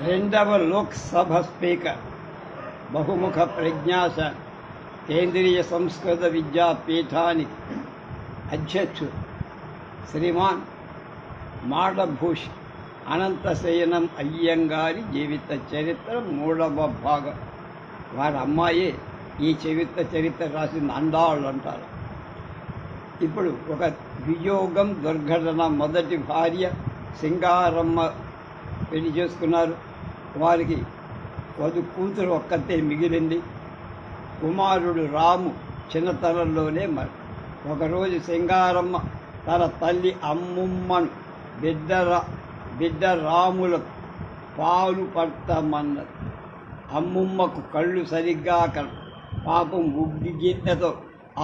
రెండవ లోక్సభ స్పీకర్, బహుముఖ ప్రజ్ఞాశ కేంద్రీయ సంస్కృత విద్యాపీఠానికి అధ్యక్షుడు శ్రీమాన్ మాడభూష్ అనంతశయనం అయ్యంగారి జీవిత చరిత్ర 3వ భాగం. వారి అమ్మాయే ఈ చరిత్ర రాసింది, అండాళ్ళు అంటారు. ఇప్పుడు ఒక వియోగం దుర్ఘటన. మొదటి భార్య సింగారమ్మ పెళ్లి చేసుకున్నారు. వారికి కూతురు ఒక్కతే మిగిలింది. కుమారుడు రాము చిన్నతనంలోనే మరి. ఒకరోజు సింగారమ్మ తన తల్లి అమ్ముమ్మను బిడ్డ రాములకు పాలు పట్టమన్నది. అమ్ముమ్మకు కళ్ళు సరిగ్గా పాపం ఉగ్గి గీతతో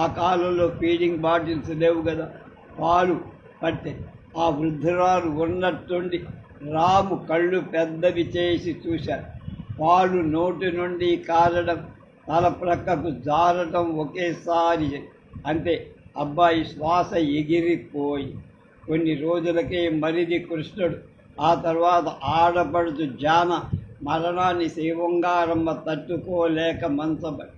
ఆ కాలంలో ఫీడింగ్ బాటిల్స్ లేవు కదా, పాలు పట్టే. ఆ వృద్ధురాలు ఉన్నట్టుండి రాము కళ్ళు పెద్దవి చేసి చూశాడు. పాలు నోటి నుండి కారడం, తల ప్రక్కకు జారటం ఒకేసారి. అంతే, అబ్బాయి శ్వాస ఎగిరిపోయి. కొన్ని రోజులకే మరిది కృష్ణుడు, ఆ తర్వాత ఆడపడుచు జాన మరణాన్ని శ్రీవంగారమ్మ తట్టుకోలేక మంచబడి.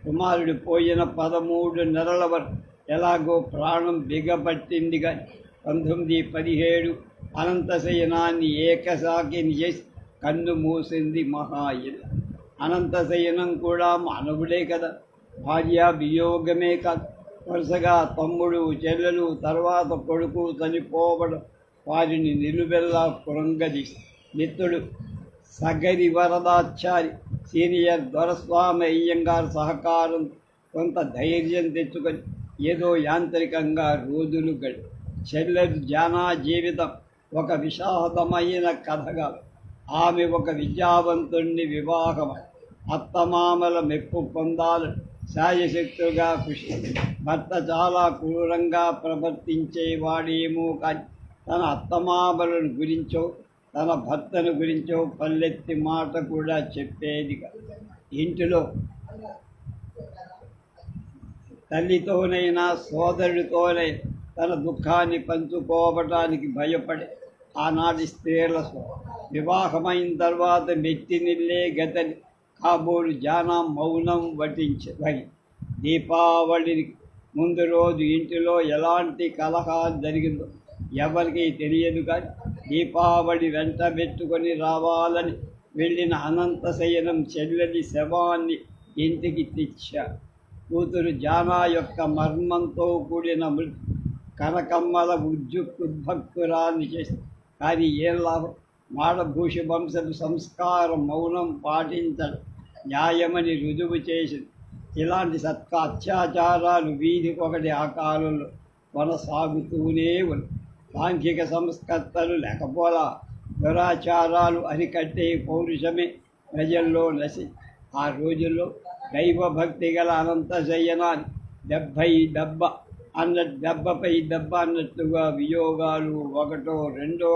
కుమారుడు పోయిన 13 నెలల వరకు ఎలాగో ప్రాణం బిగబట్టింది. కానీ 1917 అనంతశయనాన్ని ఏకసాకిని చేసి కన్ను మూసింది మహాయిల. అనంతశయనం కూడా మానవుడే కదా, భార్య వియోగమే కాదు, వరుసగా తమ్ముడు చెల్లెలు తర్వాత కొడుకు చనిపోవడం వారిని నిలువెల్లా కృంగదీసి. మిత్రుడు సగరి వరదాచారి సీనియర్ దొరస్వామి అయ్యంగారు సహకారం కొంత ధైర్యం తెచ్చుకొని ఏదో యాంత్రికంగా రోజులు గడి. చెల్లెలు జానా జీవితం ఒక విషాదమైన కథగా. ఆమె ఒక విద్యావంతుణ్ణి వివాహమై అత్తమామల మెప్పు పొందాలని శాయశక్తులుగా కృషి. భర్త చాలా క్రూరంగా ప్రవర్తించేవాడేమో కానీ తన అత్తమామలను గురించో తన భర్తను గురించో పల్లెత్తి మాట కూడా చెప్పేది కాదు. ఇంటిలో తల్లితోనైనా సోదరుడితోనైనా తన దుఃఖాన్ని పంచుకోవటానికి భయపడే ఆనాటి స్త్రీల వివాహమైన తర్వాత మెట్టినిల్లే గతని కాబోలు జానా మౌనం వహించి. దీపావళికి ముందు రోజు ఇంటిలో ఎలాంటి కలహాలు జరిగిందో ఎవరికి తెలియదు. కానీ దీపావళి వెంట పెట్టుకొని రావాలని వెళ్ళిన అనంతశయనం చెల్లెలి శవాన్ని ఇంటికి తెచ్చారు. కూతురు జానా యొక్క మర్మంతో కూడిన కనకమ్మల ఉద్భక్తురాన్ని చేసి. కానీ ఏం లాభం? మాడభూష వంశపు సంస్కారం మౌనం పాటించడం న్యాయమని రుజువు చేసింది. ఇలాంటి అత్యాచారాలు వీధికొకటి ఆ కాలంలో కొనసాగుతూనే ఉన్నాయి. సాంఘిక సంస్కర్తలు లేకపోలా దురాచారాలు అరికట్టే పౌరుషమే ప్రజల్లో నశి. ఆ రోజుల్లో దైవభక్తి గల అనంతశయనాన్ని దెబ్బపై దెబ్బ అన్నట్టుగా వియోగాలు ఒకటో రెండో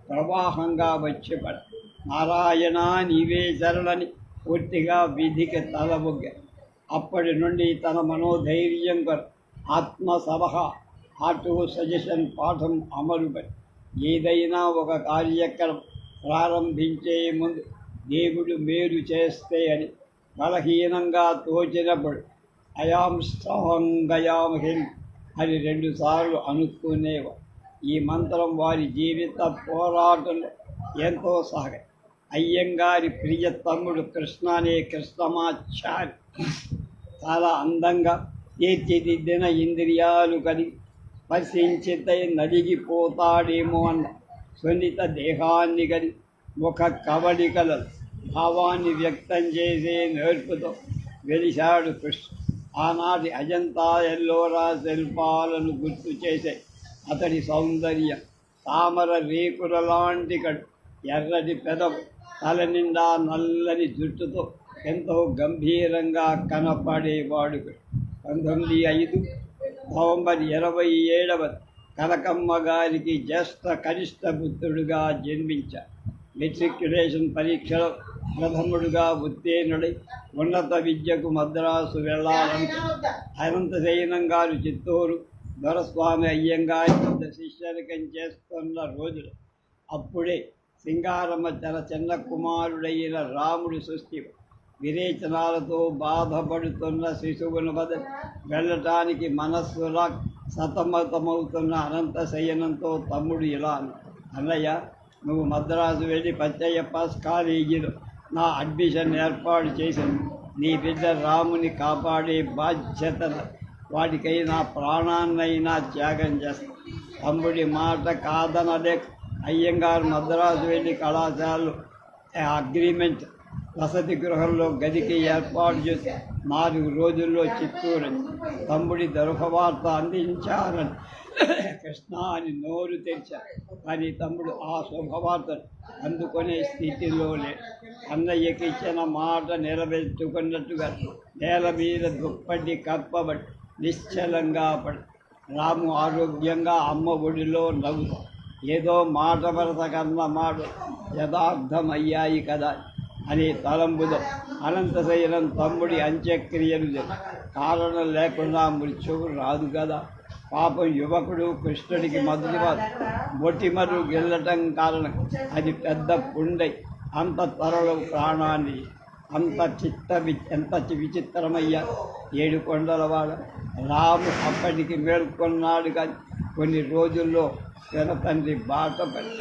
ప్రవాహంగా వచ్చి పడ. నారాయణ నీవే శరణని పూర్తిగా విధికి తలబొగ్గ. అప్పటి నుండి తన మనోధైర్యం ఆత్మసభ ఆటో సజెషన్ పాఠం అమలుపడి ఏదైనా ఒక కార్యక్రమం ప్రారంభించే ముందు దేవుడు మేలు చేస్తే అని బలహీనంగా తోచినప్పుడు అయాం స్ట్రాంగ్ అయాం హెల్ప్ అని 2 సార్లు అనుకునేవారు. ఈ మంత్రం వారి జీవిత పోరాటంలో ఎంతో సహాయం. అయ్యంగారి ప్రియ తమ్ముడు కృష్ణ అనే కృష్ణమాచారి చాలా అందంగా తీర్చిదిద్దిన ఇంద్రియాలు కలిగి స్పర్శించితే నలిగిపోతాడేమో అన్న సున్నిత దేహాన్ని కలిగి ముఖ కవళికల భావాన్ని వ్యక్తం చేసే నేర్పుతో వెలిశాడు కృష్ణ. ఆనాటి అజంతా ఎల్లోరా శిల్పాలను గుర్తు చేసే అతడి సౌందర్యం తామర రేకుల లాంటి కడు, ఎర్రటి పెదవు, తల నిండా నల్లని జుట్టుతో ఎంతో గంభీరంగా కనపడేవాడు. 1905 నవంబర్ 27వ కనకమ్మ గారికి జ్యేష్ఠ కనిష్ట పుత్రుడుగా జన్మించారు. మెట్రిక్యులేషన్ పరీక్షలో ప్రథముడుగా ఉత్తీర్ణుడై ఉన్నత విద్యకు మద్రాసు వెళ్ళాలంటే అనంతశయనం గారు చిత్తూరు దొరస్వామి అయ్యంగారి వద్ద శిష్యరికం చేస్తున్న రోజులు. అప్పుడే సింగారమ్మ తన చిన్న కుమారుడైన రాముడి సృష్టి విరేచనాలతో బాధపడుతున్న శిశువును వదిలి వెళ్ళటానికి మనస్సులా సతమతమవుతున్న అనంత శయనంతో తమ్ముడు ఇలా అన్నాడు, అన్నయ్య, నువ్వు మద్రాసు వెళ్ళి పచ్చయ్యప్ప కాలేజీలో నా అడ్మిషన్ ఏర్పాటు చేశాను. నీ బిడ్డ రాముని కాపాడే బాధ్యత వాటికై నా ప్రాణాన్నైనా త్యాగం చేస్తాను. తమ్ముడి మాట కాదనలేక అయ్యంగారు మద్రాసు వెళ్ళి కళాశాలలో అగ్రిమెంట్ వసతి గృహంలో గదికి ఏర్పాటు చేసి 4 రోజుల్లో చిత్తూరు తమ్ముడి దుర్భవార్త అందించారని కృష్ణ అని నోరు తెరిచారు. కానీ తమ్ముడు ఆ శుభవార్తను అందుకునే స్థితిలో లేడు. అన్నయ్యకి ఇచ్చిన మాట నిలబెట్టుకున్నట్టుగా నేల మీద దుప్పటి కప్పబడి నిశ్చలంగా పడి రాము ఆరోగ్యంగా అమ్మ ఒడిలో నవ్వు ఏదో మాట వరస కన్న మాట యథార్థమయ్యాయి కదా అని తలంబుదో అనంతశయనం తమ్ముడి అంత్యక్రియలు కారణం లేకుండా మృత్యువు రాదు కదా. పాపం యువకుడు కృష్ణుడికి మొటిమరు గెల్లటం కారణం అది పెద్ద పుండై అంత త్వరలో ప్రాణాన్ని ఎంత విచిత్రమయ్యా. 7 కొండలవాడ రాము అప్పటికి మేల్కొన్నాడు. కానీ కొన్ని రోజుల్లో తన తండ్రి బాటపడి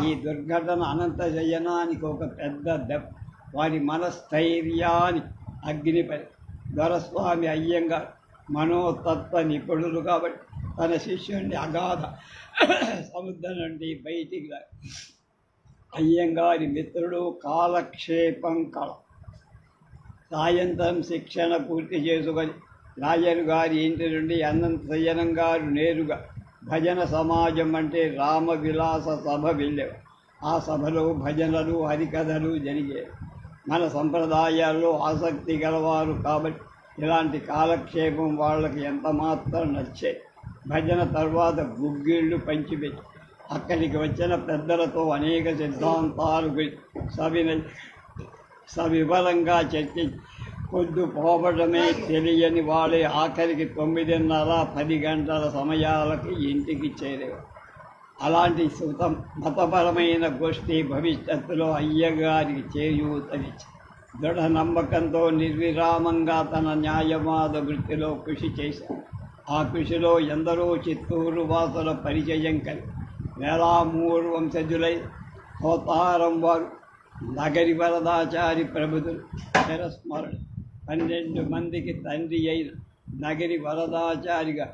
ఈ దుర్ఘటన అనంతశయనానికి ఒక పెద్ద దెబ్బ. వారి మనస్థైర్యాన్ని అగ్నిపై దొరస్వామి అయ్యంగారు మనోతత్వ నిపుణులు కాబట్టి తన శిష్యుడిని అగాధ సముద్రం నుండి బయటికి అయ్యంగారి మిత్రుడు కాలక్షేపం కళ సాయంత్రం శిక్షణ పూర్తి చేసుకొని రాజన్ గారి ఇంటి నుండి అనంతశయనం గారు నేరుగా భజన సమాజం అంటే రామ విలాస సభ వెళ్ళేవారు. ఆ సభలో భజనలు హరికథలు జరిగేవి. మన సంప్రదాయాల్లో ఆసక్తి గలవారు కాబట్టి ఇలాంటి కాలక్షేపం వాళ్ళకి ఎంత మాత్రం నచ్చాయి. భజన తర్వాత గుగ్గిళ్ళు పంచిపెట్టి అక్కడికి వచ్చిన పెద్దలతో అనేక సిద్ధాంతాలు సవివరంగా చర్చించి పొద్దు పోవడమే తెలియని వాళ్ళే ఆఖరికి 9:30-10 గంటల సమయాలకు ఇంటికి చేరేవారు. అలాంటి మతపరమైన గోష్ఠి భవిష్యత్తులో అయ్యగారికి చేయూతనిచ్చి దృఢ నమ్మకంతో నిర్విరామంగా తన న్యాయవాద వృత్తిలో కృషి చేశారు. ఆ కృషిలో ఎందరో చిత్తూరు వాసుల పరిచయం కలిగి వేలామూరు వంశజులై అవతారం వారు నగరి వరదాచారి ప్రభుతులు చిరస్మరణ 12 మందికి తండ్రి అయిన నగరి వరదాచారిగా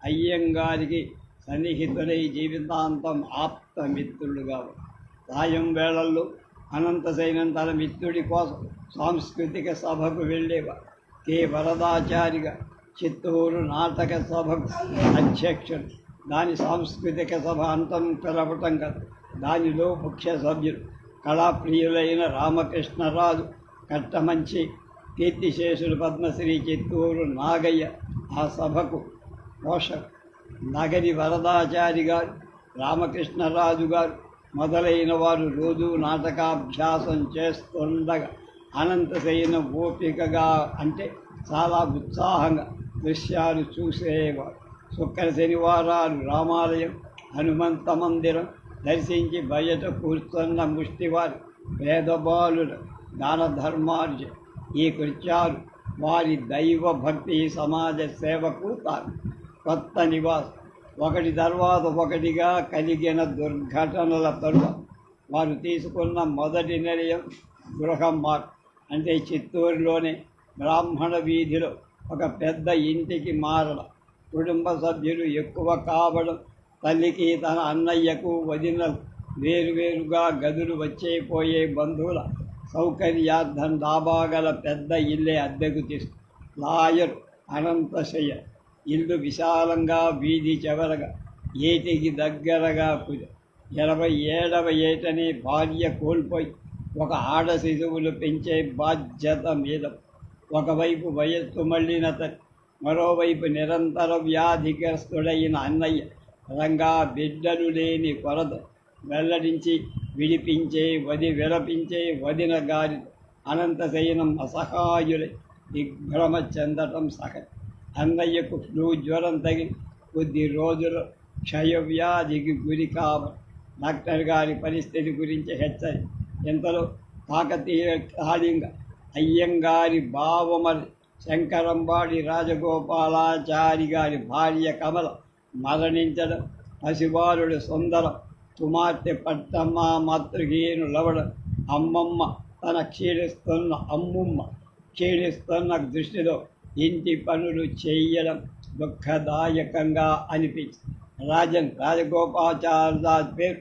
అయ్యంగారికి సన్నిహితులై జీవితాంతం ఆప్తమిత్రులుగా సాయం వేళల్లో అనంతశయనం తన మిత్రుడి కోసం సాంస్కృతిక సభకు వెళ్ళేవారు. కె వరదాచారిగా చిత్తూరు నాటక సభకు అధ్యక్షుడు. దాని సాంస్కృతిక సభ అంతం పిలవటం కదా. దానిలో ముఖ్య సభ్యులు కళాప్రియులైన రామకృష్ణరాజు కట్టమంచి, కీర్తిశేషులు పద్మశ్రీ చిత్తూరు నాగయ్య ఆ సభకు పోషకు. నగరి వరదాచారి గారు, రామకృష్ణరాజు గారు మొదలైన వారు రోజు నాటకాభ్యాసం చేస్తుండగా అనంతశయనం ఓపికగా అంటే చాలా ఉత్సాహంగా దృశ్యాలు చూసేవారు. శుక్ర శనివారాలు రామాలయం, హనుమంత మందిరం దర్శించి బయట కూర్చున్న ముష్టివారు పేదబాలుల దాన ధర్మార్జ ఈ కృత్యాలు వారి దైవ భక్తి సమాజ సేవకు తాను కొత్త నివాసం. ఒకటి తర్వాత ఒకటిగా కలిగిన దుర్ఘటనల తరువాత వారు తీసుకున్న మొదటి నిర్ణయం గృహం మార్పు. అంటే చిత్తూరులోనే బ్రాహ్మణ వీధిలో ఒక పెద్ద ఇంటికి మారడం, కుటుంబ సభ్యులు ఎక్కువ కావడం, తల్లికి తన అన్నయ్యకు వదినలు వేరువేరుగా గదులు వచ్చేపోయే బంధువుల సౌకర్యార్థం డాబాగల పెద్ద ఇల్లే అద్దెకు తీసుకు లాయర్ అనంతశయ్య ఇల్లు విశాలంగా వీధి చివరగా ఏటికి దగ్గరగా 27వ ఏటనే భార్య కోల్పోయి ఒక ఆడ శిశువులు పెంచే బాధ్యత మీద ఒకవైపు వయస్సు మళ్ళిన మరోవైపు నిరంతర వ్యాధిగ్రస్తుడైన అన్నయ్య రంగా బిడ్డలు లేని కొరత వెల్లడించి విలపించే వదిన గారి అనంతశయనం అసహాయులై దిగ్భ్రమ చెందటం సహజం. అన్నయ్యకు ఫ్లూ జ్వరం తగిలి కొద్ది రోజులు క్షయవ్యాధికి గురి కావ డాక్టర్ గారి పరిస్థితి గురించి హెచ్చరి. ఇంతలో కాకతీయ కాళింగ అయ్యంగారి బావమరి శంకరంబాడి రాజగోపాలాచారి గారి భార్య కమల మరణించడం, పసిబాలుడు సుందరం కుమార్తె పట్టమ్మ మాతృహీను లవడం, అమ్మమ్మ క్షీణిస్తున్న దృష్టిలో ఇంటి పనులు చేయడం దుఃఖదాయకంగా అనిపించి రాజగోపాలాచారి పేరు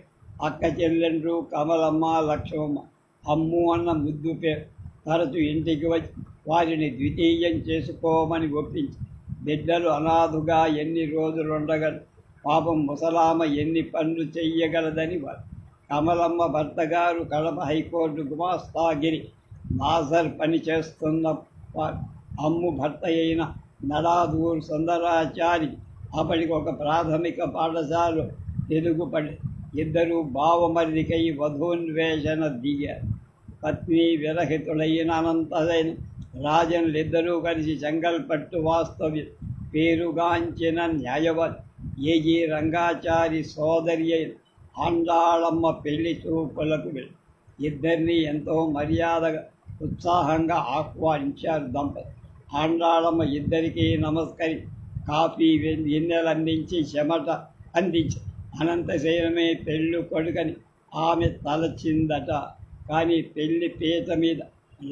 అక్క చెల్లెండ్రు కమలమ్మ లక్ష్మమ్మ అమ్ము అన్న ముద్దు పేరు తరచు ఇంటికి వచ్చి వారిని ద్వితీయం చేసుకోమని ఒప్పించి బిడ్డలు అనాథుగా ఎన్ని రోజులు ఉండగలరు, పాపం ముసలామ ఎన్ని పనులు చెయ్యగలదని వారు. కమలమ్మ భర్త గారు కడప హైకోర్టు గుమాస్తాగిరి నాజర్ పని చేస్తున్న వారు. అమ్ము భర్త అయిన నడాదూరు సుందరాచారి అప్పటికి ఒక ప్రాథమిక పాఠశాల తెలుగుపడి ఇద్దరు బావమరిదికై వధూన్వేషణ దిగారు. పత్ని విరహితులైన అనంతదైన రాజన్లిద్దరూ కలిసి చెంగల్పట్టు వాస్తవ్య పేరుగాంచిన న్యాయవాది ఏజీ రంగాచారి సోదరి అయిన ఆండాళమ్మ పెళ్లి చూపులకు వెళ్ళి ఇద్దరిని ఎంతో మర్యాదగా ఉత్సాహంగా ఆహ్వానించారు దంపతి. ఆండాళమ్మ ఇద్దరికీ నమస్కరి కాఫీ గిన్నెలందించి చెమట అందించి అనంతశయనమే పెళ్ళు కొడుకని ఆమె తలచిందట. కానీ పెళ్లి పీట మీద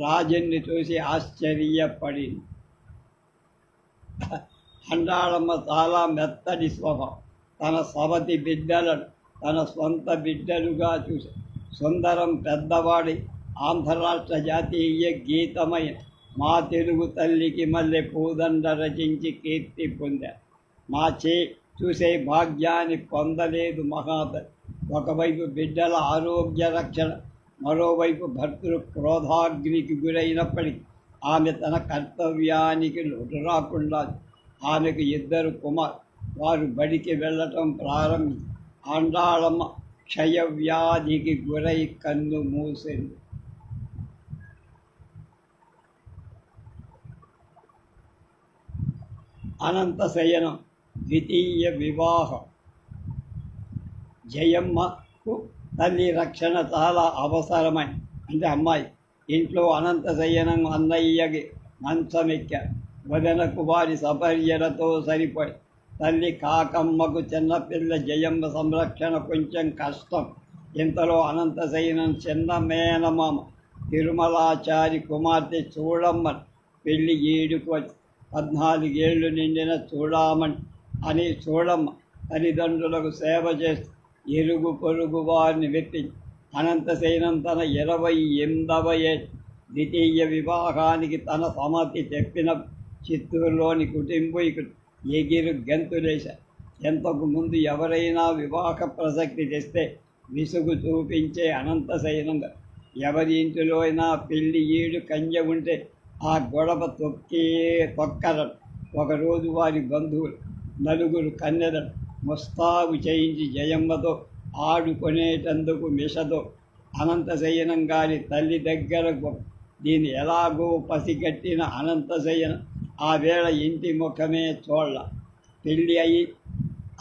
రాజన్ని చూసి ఆశ్చర్యపడింది. ఆండాళమ్మ చాలా మెత్తడి స్వభావం. తన సవతి బిడ్డలను తన సొంత బిడ్డలుగా చూసి సుందరం పెద్దవాడి ఆంధ్రరాష్ట్ర జాతీయ గీతమైన మా తెలుగు తల్లికి మల్లె పూదండ రచించి కీర్తి పొందారు. మా చూసే భాగ్యాన్ని పొందలేదు మహాతల్లి. ఒకవైపు బిడ్డల ఆరోగ్య రక్షణ, మరోవైపు భర్తలు క్రోధాగ్నికి గురైనప్పటికీ ఆమె తన కర్తవ్యానికి లోటు రాకుండా ఆమెకు ఇద్దరు కుమారు. వారు బడికి వెళ్ళటం ప్రారంభించి ఆండాళమ్మ క్షయవ్యాధికి గురై కన్ను మూసింది. అనంతశయనం ద్వితీయ వివాహం. జయమ్మకు తల్లి రక్షణ చాలా అవసరమని అంటే అమ్మాయి ఇంట్లో అనంతశయనం అన్నయ్యకి మంచమెక్కారు. వదనకు వారి సపర్యలతో సరిపోయి తల్లి కాకమ్మకు చిన్నపిల్ల జయమ్మ సంరక్షణ కొంచెం కష్టం. ఇంతలో అనంతశయనం చిన్న మేనమామ తిరుమలాచారి కుమార్తె చూడమ్మ పెళ్లి ఏడుకు వచ్చి 14 ఏళ్ళు నిండిన చూడమ్మ తల్లిదండ్రులకు సేవ చేస్తూ ఇరుగు పొరుగు వారిని వెప్పించి అనంతశయనం తన 28వ ఏట ద్వితీయ వివాహానికి తన సమ్మతి చెప్పిన చిత్తూరులోని కుటుంబీకులు ఎగిరు గంతులేశారు. ఎంతకు ముందు ఎవరైనా వివాహ ప్రసక్తి తెస్తే విసుగు చూపించే అనంతశయనంగా ఎవరి ఇంటిలో అయినా పెళ్లి ఈడు కన్య ఉంటే ఆ గొడవ తొక్కరడు. ఒకరోజు వారి బంధువులు 4 కన్యలను ముస్తాబు చేయించి జయమ్మతో ఆడుకునేటందుకు మిషతో అనంతశయనం గారి తల్లి దగ్గరకు దీన్ని ఎలాగో పసిగట్టిన అనంతశయనం ఆ వేళ ఇంటి ముఖమే చూడాల. పెళ్ళి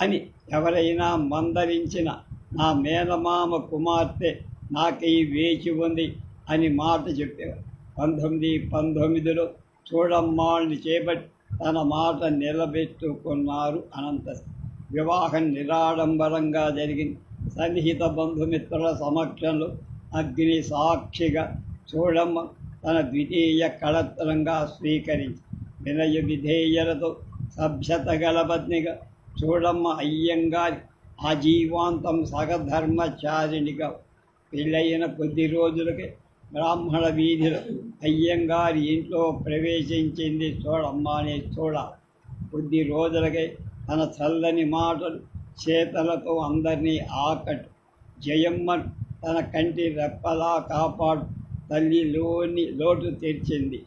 అని ఎవరైనా మందలించిన నా మేనమామ కుమార్తె నాకై వేచి ఉంది అని మాట చెప్పేవారు. 1919లో చూడమ్మాళ్ళని చేపట్టి తన మాట నిలబెట్టుకున్నారు అనంతశయనం. వివాహం నిరాడంబరంగా జరిగింది. సన్నిహిత బంధుమిత్రుల సమక్షంలో అగ్ని సాక్షిగా చూడమ్మ తన ద్వితీయ కళత్రంగా స్వీకరించి వినయ విధేయలతో సభ్యత గల పత్నిగా చూడమ్మ అయ్యంగారి ఆజీవాంతం సగధర్మచారిణిగా పెళ్ళయిన కొద్ది రోజులకే బ్రాహ్మణ వీధిలో అయ్యంగారి ఇంట్లో ప్రవేశించింది చూడమ్మ అనే చూడ. కొద్ది రోజులకే తన చల్లని మాటలు చేతలతో అందరినీ ఆకట్టు జయమ్మ తన కంటి రెప్పలా కాపాడు తల్లిలోని లోటు తీర్చింది.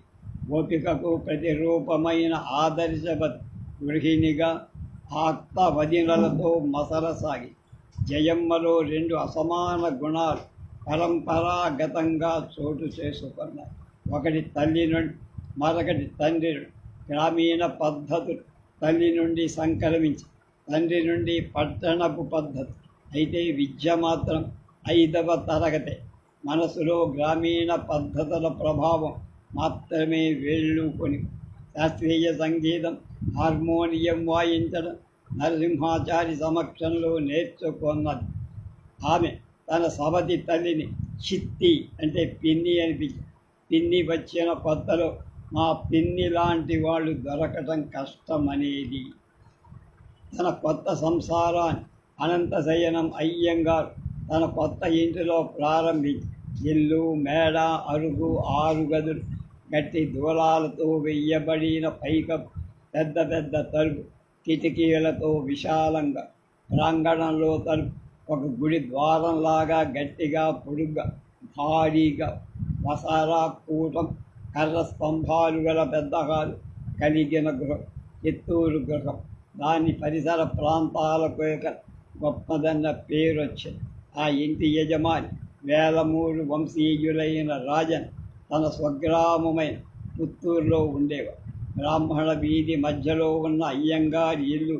ఓపికకు ప్రతిరూపమైన ఆదర్శవత్ గృహిణిగా ఆత్మ వదినలతో మసలసాగి జయమ్మలో 2 అసమాన గుణాలు పరంపరాగతంగా చోటు చేసుకున్నాయి. ఒకటి తల్లి నుండి, మరొకటి తండ్రి నుండి. గ్రామీణ పద్ధతులు తల్లి నుండి సంక్రమించి తండ్రి నుండి పట్టణపు పద్ధతి అయితే విద్య మాత్రం 5వ తరగతి. మనసులో గ్రామీణ పద్ధతుల ప్రభావం మాత్రమే వేళ్ళూకొని శాస్త్రీయ సంగీతం, హార్మోనియం వాయించడం నరసింహాచారి సమక్షంలో నేర్చుకున్నది. ఆమె తన సవతి తల్లిని చిత్తి అంటే పిన్ని అనిపించి, పిన్ని వచ్చిన కొత్తలో మా పిన్ని లాంటి వాళ్ళు దొరకటం కష్టమనేది. తన కొత్త సంసారాన్ని అనంతశయనం అయ్యంగారు తన కొత్త ఇంటిలో ప్రారంభించి ఇల్లు, మేడ, అరుగు, 6 గదులు, గట్టి దూలాలతో వెయ్యబడిన పైకప్పు, పెద్ద పెద్ద తలుపు, కిటికీలతో విశాలంగా, ప్రాంగణంలో తలుపు ఒక గుడి ద్వారంలాగా గట్టిగా పొడుగ్గా భారీగా, వసారా కూటం కర్ర స్తంభాలు గల పెద్ద హాలు కలిగిన గృహం, చిత్తూరు గృహం. దాని పరిసర ప్రాంతాలకు గొప్పదన్న పేరు వచ్చింది. ఆ ఇంటి యజమాని వేలమూరు వంశీయులైన రాజన్ తన స్వగ్రామమైన పుత్తూరులో ఉండేవారు. బ్రాహ్మణ వీధి మధ్యలో ఉన్న అయ్యంగారి ఇల్లు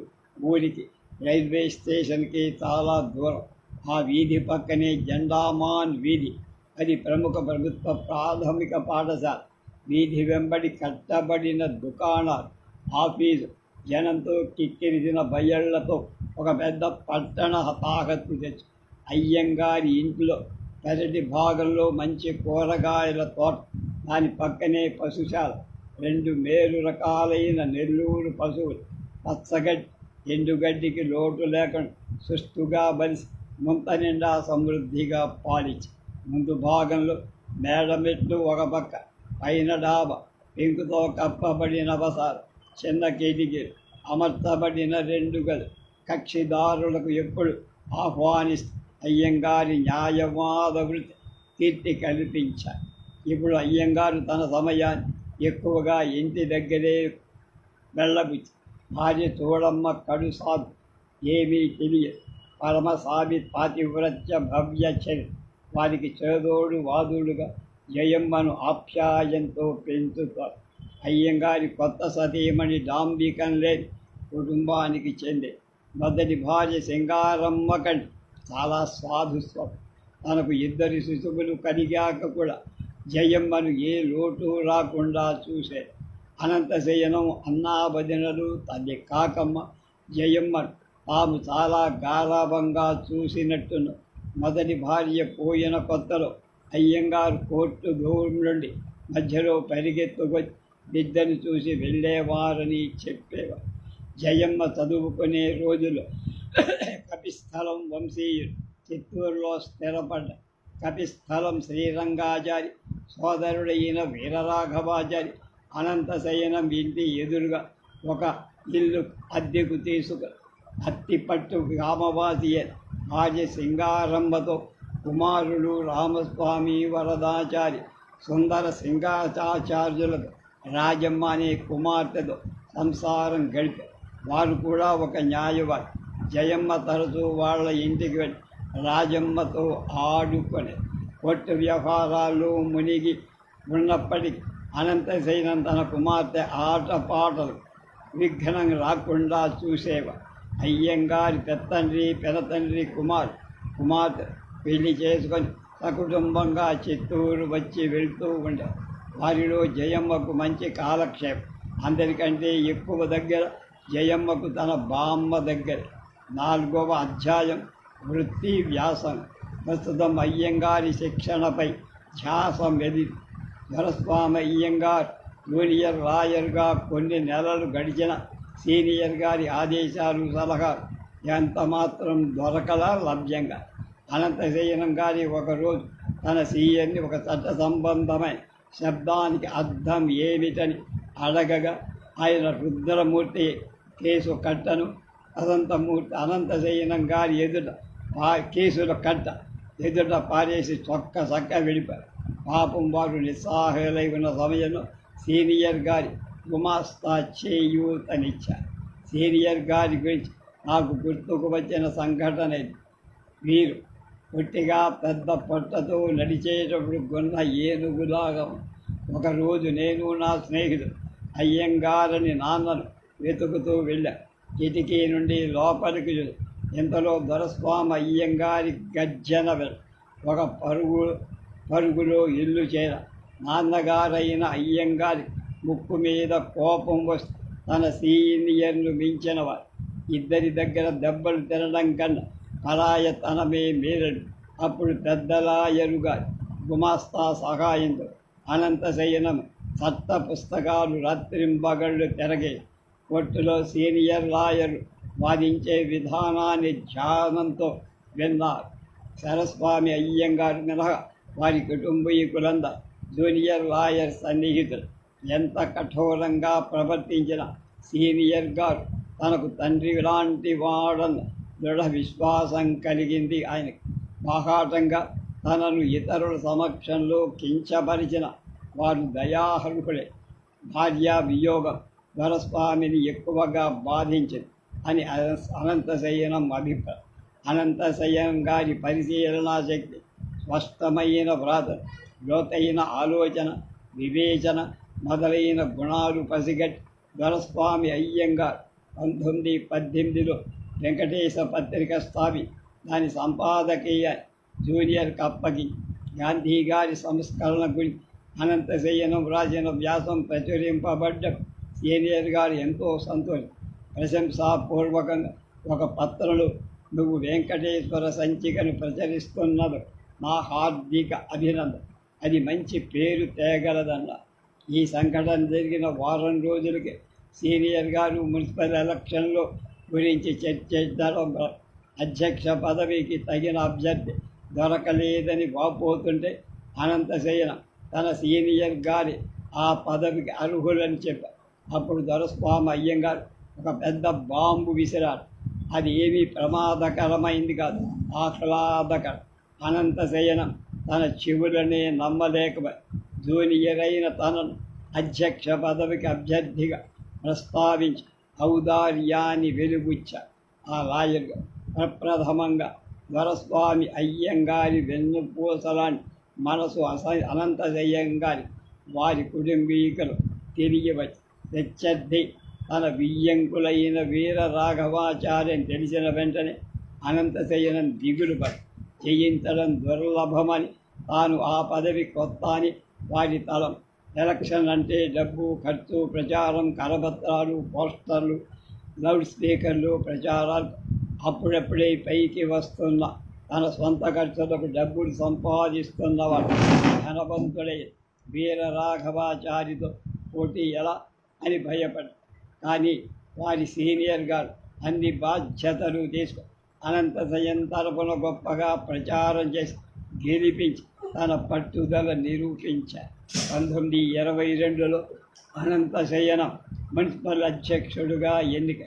ఊరికి రైల్వే స్టేషన్కి చాలా దూరం. ఆ వీధి పక్కనే జెండామాన్ వీధి, అది ప్రముఖ ప్రభుత్వ ప్రాథమిక పాఠశాల. వీధి వెంబడి కట్టబడిన దుకాణాలు, ఆఫీసు, జనంతో కిక్కిరిసిన బయళ్లతో ఒక పెద్ద పట్టణ తాకత్తు తెచ్చు. అయ్యంగారి ఇంట్లో పెరటి భాగంలో మంచి కూరగాయల తోట, దాని పక్కనే పశుశాల, 2 మేలు రకాలైన నెల్లూరు పశువులు, పచ్చగడ్డి, ఎండుగడ్డికి లోటు లేకుండా సుస్తుగా బలిసి ముంత నిండా సమృద్ధిగా పాలించి. ముందు భాగంలో మేడమెట్లు ఒక పక్క, పైన డాబా, పెంకుతో కప్పబడిన బసాలు, చిన్న కిటికీలు, అమర్చబడిన 2 గదులు. కక్షిదారులకు ఎప్పుడు ఆహ్వానిస్తూ అయ్యంగారి న్యాయవాద వృత్తి కీర్తి కల్పించారు. ఇప్పుడు అయ్యంగారు తన సమయాన్ని ఎక్కువగా ఇంటి దగ్గరే వెళ్ళబుచ్చి, భార్య చూడమ్మ కడు సాధు, ఏమీ తెలియదు, పరమ పాతివ్రత్య భవ్య చరిత్ర. వారికి చేదోడు వాదుడుగా జయమ్మను ఆప్యాయంతో పెంచుతారు. అయ్యంగారి కొత్త సతీమణి డాంబికం లేని కుటుంబానికి చెందే. మొదటి భార్య సింగారమ్మ కంటే చాలా సాధుస్వం. తనకు 2 శిశువులు కలిగాక కూడా జయమ్మను ఏ లోటు రాకుండా చూసే. అనంతశయనం, అన్నాభజనలు, తల్లి కాకమ్మ జయమ్మను తాము చాలా గారాభంగా చూసినట్టును. మొదటి భార్య పోయిన కొత్తలో అయ్యంగారు కోర్టు దూరం నుండి మధ్యలో పరిగెత్తుకొచ్చి బిడ్డను చూసి వెళ్ళేవారని చెప్పేవారు. జయమ్మ చదువుకునే రోజుల్లో కపిస్థలం వంశీయులు చిత్తూరులో స్థిరపడ్డ. కపిస్థలం శ్రీరంగాచారి సోదరుడైన వీరరాఘవాచారి అనంతశయనం ఇంటి ఎదురుగా ఒక ఇల్లు అద్దెకు తీసుకు అత్తిపట్టు గ్రామవాసి భార్య సింగారంభతో కుమారుడు రామస్వామి వరదాచారి సుందర సింగాచార్యులకు రాజమ్మ అనే కుమార్తెతో సంసారం గడిపారు. వారు కూడా ఒక న్యాయవాది. జయమ్మ తరచూ వాళ్ళ ఇంటికి వెళ్ళి రాజమ్మతో ఆడుకొని కొట్టు వ్యవహారాల్లో మునిగి ఉన్నప్పటికీ అనంతశయనం తన కుమార్తె ఆటపాటలు విఘ్నం రాకుండా చూసేవారు. అయ్యంగారి పెత్తండ్రి, పెదతండ్రి కుమార్తె పెళ్లి చేసుకొని సకుటుంబంగా చిత్తూరు వచ్చి వెళ్తూ ఉండే. వారిలో జయమ్మకు మంచి కాలక్షేపం. అందరికంటే ఎక్కువ దగ్గర జయమ్మకు తన బామ్మ దగ్గర. 4వ అధ్యాయం వృత్తి వ్యాసం. ప్రస్తుతం అయ్యంగారి శిక్షణపై ధ్యాస మెది. దొరస్వామి అయ్యంగారు జూనియర్ లాయర్గా కొన్ని నెలలు గడిచిన సీనియర్ గారి ఆదేశాలు, సలహాలు ఎంత మాత్రం దొరకలా లభ్యంగా. అనంతశయనం గారి ఒకరోజు తన సీనియర్ని ఒక చట్ట సంబంధమైన శబ్దానికి అర్థం ఏమిటని అడగగా ఆయన రుద్రమూర్తి కేసు కట్టను అనంతశయనం గారి ఎదుట కేసుల కట్ట ఎదుట పారేసి చక్క వెళ్ళిపోయారు. పాపం వారు నిస్సహాయులై ఉన్న సమయంలో సీనియర్ గారి గుమాస్తా చేయూతనిచ్చారు. సీనియర్ గారి గురించి నాకు గుర్తుకు వచ్చిన సంఘటన ఇది. వీరు పొట్టిగా పెద్ద పొట్టతో నడిచేటప్పుడు కొన్న ఏనుగులాగా. ఒకరోజు నేను నా స్నేహితుడు అయ్యంగారని నాన్నను వెతుకుతూ వెళ్ళా. కిటికీ నుండి లోపలికి ఇంతలో దొరస్వామి అయ్యంగారి గర్జన ఒక పరుగులో ఇల్లు చేర నాన్నగారైన అయ్యంగారి ముక్కు మీద కోపం వస్తూ తన సీనియర్ను మించినవారు ఇద్దరి దగ్గర దెబ్బలు తినడం కన్నా పరాయతనమే మేరడు. అప్పుడు పెద్దలాయరుగా గుమాస్తా సహాయంతో అనంతశయనం చట్ట పుస్తకాలు రాత్రింబగళ్ళు తిరగే కోర్టులో సీనియర్ లాయరు వాదించే విధానాన్ని ధ్యానంతో విన్నారు. సరస్వామి అయ్యంగారు మినహా వారి కుటుంబీకులంతా జూనియర్ లాయర్ సన్నిహితులు. ఎంత కఠోరంగా ప్రవర్తించిన సీనియర్ గారు తనకు తండ్రి లాంటి వాడన్న దృఢ విశ్వాసం కలిగింది ఆయనకు. బాహాటంగా తనను ఇతరుల సమక్షంలో కించపరిచిన వారు దయాహరుకులే. భార్యా వియోగం దొరస్వామిని ఎక్కువగా బాధించింది అని అనంతశయనం అభిప్రాయం. అనంతశయనం గారి పరిశీలనా శక్తి, స్పష్టమైన వ్రాత, లోతైన ఆలోచన, వివేచన మొదలైన గుణాలు పసిగట్టి దొరస్వామి అయ్యంగారు 1918లో వెంకటేశ పత్రిక స్థాపి దాని సంపాదకీయ జూనియర్కి అప్పగించి గాంధీ గారి సంస్కరణ గురించి అనంతశయనం రాసిన వ్యాసం ప్రచురింపబడ్డ సీనియర్ గారు ఎంతో సంతోషం. ప్రశంసాపూర్వకంగా ఒక పత్రంలో నువ్వు వెంకటేశ్వర సంచికను ప్రచురిస్తున్నది నా హార్దిక అభినందన, అది మంచి పేరు తేగలదన్న. ఈ సంఘటన జరిగిన వారం రోజులకి సీనియర్ గారు మున్సిపల్ ఎలక్షన్లో గురించి చర్చించడం, అధ్యక్ష పదవికి తగిన అభ్యర్థి దొరకలేదని వాపోతుంటే అనంతశయన తన సీనియర్ గారి ఆ పదవికి అర్హులని చెప్పారు. అప్పుడు దొరస్వామి అయ్యంగారు ఒక పెద్ద బాంబు విసిరాడు. అది ఏమీ ప్రమాదకరమైంది కాదు, ఆహ్లాదకరం. అనంతశయనం తన చెవులనే నమ్మలేకపోయి జూనియర్ అయిన తనను అధ్యక్ష పదవికి అభ్యర్థిగా ప్రస్తావించి ఔదార్యాన్ని వెలుగుచ్చారు. ఆ లాయర్గా ప్రప్రథమంగా దొరస్వామి అయ్యంగారి వెన్నుపూసలాంటి మనసు అనంతశయ్యంగారి వారి కుటుంబీకులు తెలియవచ్చు. ప్రత్యర్థి తన బియ్యంకులైన వీర రాఘవాచార్యం తెలిసిన వెంటనే అనంతశయనం దిగులుపడి జయించడం దుర్లభమని, తాను ఆ పదవి కొత్త అని వారి తలం. ఎలక్షన్ అంటే డబ్బు, ఖర్చు, ప్రచారం, కరపత్రాలు, పోస్టర్లు, లౌడ్ స్పీకర్లు, ప్రచారాలు. అప్పుడప్పుడే పైకి వస్తున్న తన సొంత ఖర్చులకు డబ్బులు సంపాదిస్తున్నవాడు ధనవంతుడై వీర రాఘవాచారితో పోటీ ఎలా అని భయపడ్డాడు. కానీ వారి సీనియర్ గారు అన్ని బాధ్యతలు తీసుకు అనంతశయనం తరపున గొప్పగా ప్రచారం చేసి గెలిపించి తన పట్టుదల నిరూపించారు. 1922లో అనంతశయనం మున్సిపల్ అధ్యక్షుడుగా ఎన్నిక.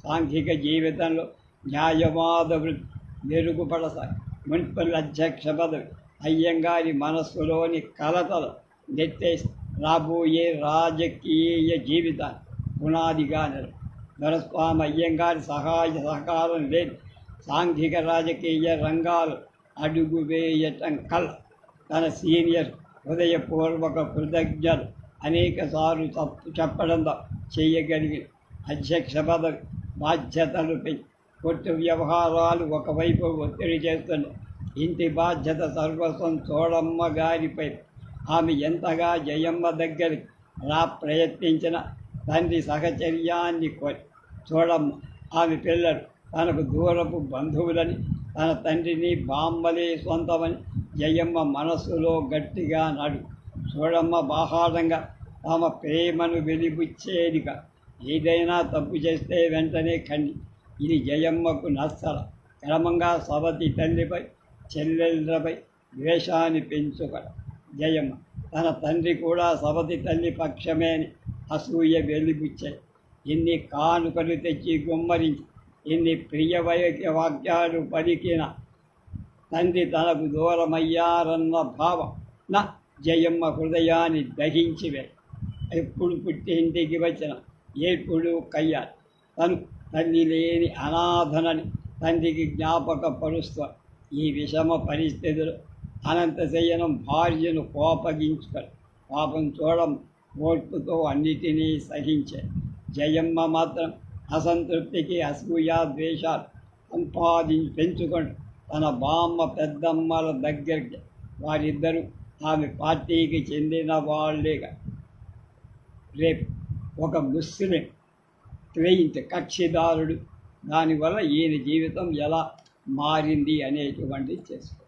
సాంఘిక జీవితంలో న్యాయవాద వృత్తి మెరుగుపడతాయి. మున్సిపల్ అధ్యక్ష పదవి అయ్యంగారి మనస్సులోని కలతలు నెట్టేసి రాబోయే రాజకీయ జీవితాన్ని పునాదిగా నిలబడి దొరస్వామి అయ్యంగారి సహాయ సహకారం లేని సాంఘిక రాజకీయ రంగాలు అడుగు వేయటం కల తన సీనియర్ హృదయపూర్వక కృతజ్ఞతలు అనేకసార్లు తప్పు చెప్పడంతో చేయగలిగి అధ్యక్ష పదవి బాధ్యతలు పెంచి కొట్టు వ్యవహారాలు ఒకవైపు ఒత్తిడి చేస్తున్నాయి. ఇంటి బాధ్యత సర్వస్వం చోడమ్మ గారిపై. ఆమె ఎంతగా జయమ్మ దగ్గరికి ప్రయత్నించిన తండ్రి సహచర్యాన్ని కోరి చోడమ్మ ఆమె పిల్లలు తనకు దూరపు బంధువులని, తన తండ్రిని బామ్మలే సొంతమని జయమ్మ మనస్సులో గట్టిగా నాడు. చూడమ్మ బాహాటంగా తమ ప్రేమను వెలిబుచ్చేదిగా ఏదైనా తప్పు చేస్తే వెంటనే ఖండి. ఇది జయమ్మకు నచ్చల. క్రమంగా సవతి తల్లిపై, చెల్లెళ్ళపై ద్వేషాన్ని పెంచుకడ. జయమ్మ తన తండ్రి కూడా సవతి తల్లి పక్షమే అని అసూయ వెలిబుచ్చాయి. ఎన్ని కానుకలు తెచ్చి గుమ్మరించి, ఎన్ని ప్రియ వాక్యాలు పలికిన తండ్రి తనకు దూరమయ్యారన్న భావం నా జయమ్మ హృదయాన్ని దహించివే. ఎప్పుడు పుట్టి ఇంటికి వచ్చిన ఎప్పుడు కయ్యాలి. తను తల్లి లేని అనాథనని తండ్రికి జ్ఞాపకపరుస్తూ ఈ విషమ పరిస్థితులు అనంతశయనం భార్యను కోపగించుకొని పాపం చూడం ఓర్పుతో అన్నిటినీ సహించే. జయమ్మ మాత్రం అసంతృప్తికి, అసూయ, ద్వేషాలు పెంచుకొని తన బామ్మ పెద్దమ్మల దగ్గరికి వారిద్దరూ ఆమె పార్టీకి చెందిన వాళ్ళేగా. రేపు ఒక ముస్లిం క్లయింట్ కక్షిదారుడు దానివల్ల ఈయన జీవితం ఎలా మారింది అనేటువంటి చేసు.